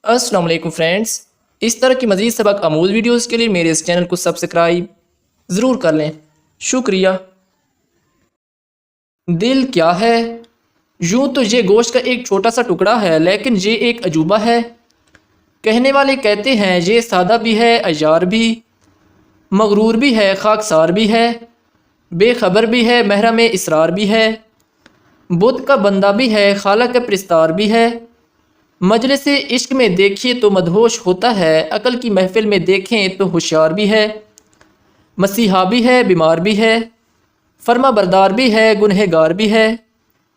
السلام علیکم فرینڈس، اس طرح کی مزید سبق آموز ویڈیوز کے لیے میرے اس چینل کو سبسکرائب ضرور کر لیں، شکریہ۔ دل کیا ہے؟ یوں تو یہ گوشت کا ایک چھوٹا سا ٹکڑا ہے، لیکن یہ ایک عجوبہ ہے۔ کہنے والے کہتے ہیں یہ سادہ بھی ہے، عیار بھی، مغرور بھی ہے، خاکسار بھی ہے، بے خبر بھی ہے، محرم اسرار بھی ہے، بت کا بندہ بھی ہے، خالق پرستار بھی ہے۔ مجلس عشق میں دیکھیے تو مدہوش ہوتا ہے، عقل کی محفل میں دیکھیں تو ہوشیار بھی ہے، مسیحا بھی ہے، بیمار بھی ہے، فرما بردار بھی ہے، گنہگار بھی ہے،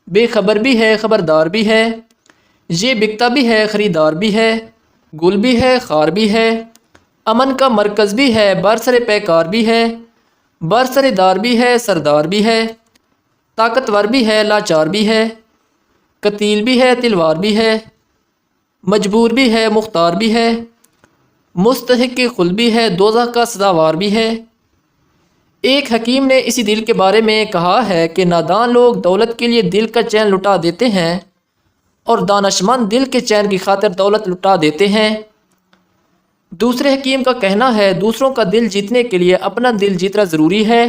بے خبر بھی ہے، خبردار بھی ہے، یہ بکتا بھی ہے، خریدار بھی ہے، گل بھی ہے، خار بھی ہے، امن کا مرکز بھی ہے، برسر پیکار بھی ہے، برسر دار بھی ہے، سردار بھی ہے، طاقتور بھی ہے، لاچار بھی ہے، قتیل بھی ہے، تلوار بھی ہے، مجبور بھی ہے، مختار بھی ہے، مستحق خلد بھی ہے، دوزخ کا سزاوار بھی ہے۔ ایک حکیم نے اسی دل کے بارے میں کہا ہے کہ نادان لوگ دولت کے لیے دل کا چین لٹا دیتے ہیں اور دانشمند دل کے چین کی خاطر دولت لٹا دیتے ہیں۔ دوسرے حکیم کا کہنا ہے دوسروں کا دل جیتنے کے لیے اپنا دل جیتنا ضروری ہے۔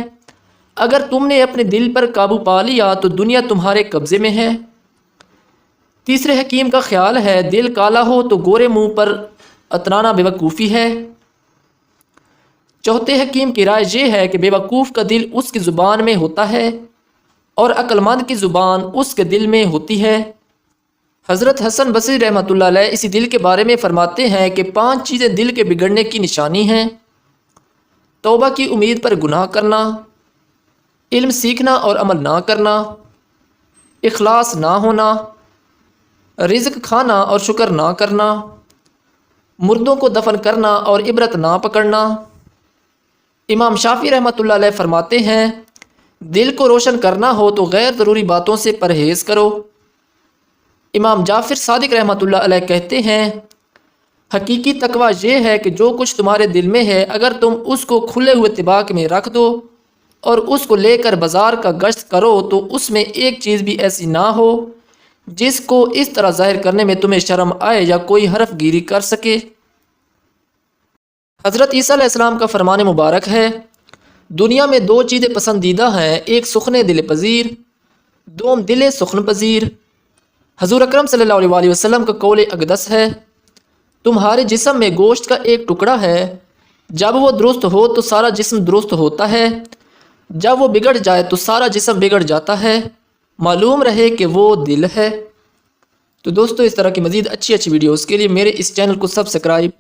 اگر تم نے اپنے دل پر قابو پا لیا تو دنیا تمہارے قبضے میں ہے۔ تیسرے حکیم کا خیال ہے دل کالا ہو تو گورے منہ پر اترانا بیوقوفی ہے۔ چوتھے حکیم کی رائے یہ ہے کہ بیوقوف کا دل اس کی زبان میں ہوتا ہے اور عقل مند کی زبان اس کے دل میں ہوتی ہے۔ حضرت حسن بصری رحمۃ اللہ علیہ اسی دل کے بارے میں فرماتے ہیں کہ 5 چیزیں دل کے بگڑنے کی نشانی ہیں: توبہ کی امید پر گناہ کرنا، علم سیکھنا اور عمل نہ کرنا، اخلاص نہ ہونا، رزق کھانا اور شکر نہ کرنا، مردوں کو دفن کرنا اور عبرت نہ پکڑنا۔ امام شافعی رحمۃ اللہ علیہ فرماتے ہیں دل کو روشن کرنا ہو تو غیر ضروری باتوں سے پرہیز کرو۔ امام جعفر صادق رحمۃ اللہ علیہ کہتے ہیں حقیقی تقویٰ یہ ہے کہ جو کچھ تمہارے دل میں ہے اگر تم اس کو کھلے ہوئے طباق میں رکھ دو اور اس کو لے کر بازار کا گشت کرو تو اس میں ایک چیز بھی ایسی نہ ہو جس کو اس طرح ظاہر کرنے میں تمہیں شرم آئے یا کوئی حرف گیری کر سکے۔ حضرت عیسیٰ علیہ السلام کا فرمان مبارک ہے دنیا میں 2 چیزیں پسندیدہ ہیں، ایک سخن دل پذیر، دوم دل سخن پذیر۔ حضور اکرم صلی اللہ علیہ وسلم کا قول اقدس ہے تمہارے جسم میں گوشت کا ایک ٹکڑا ہے، جب وہ درست ہو تو سارا جسم درست ہوتا ہے، جب وہ بگڑ جائے تو سارا جسم بگڑ جاتا ہے، معلوم رہے کہ وہ دل ہے۔ تو دوستو اس طرح کی مزید اچھی ویڈیوز کے لیے میرے اس چینل کو سبسکرائب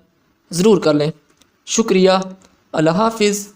ضرور کر لیں، شکریہ، اللہ حافظ۔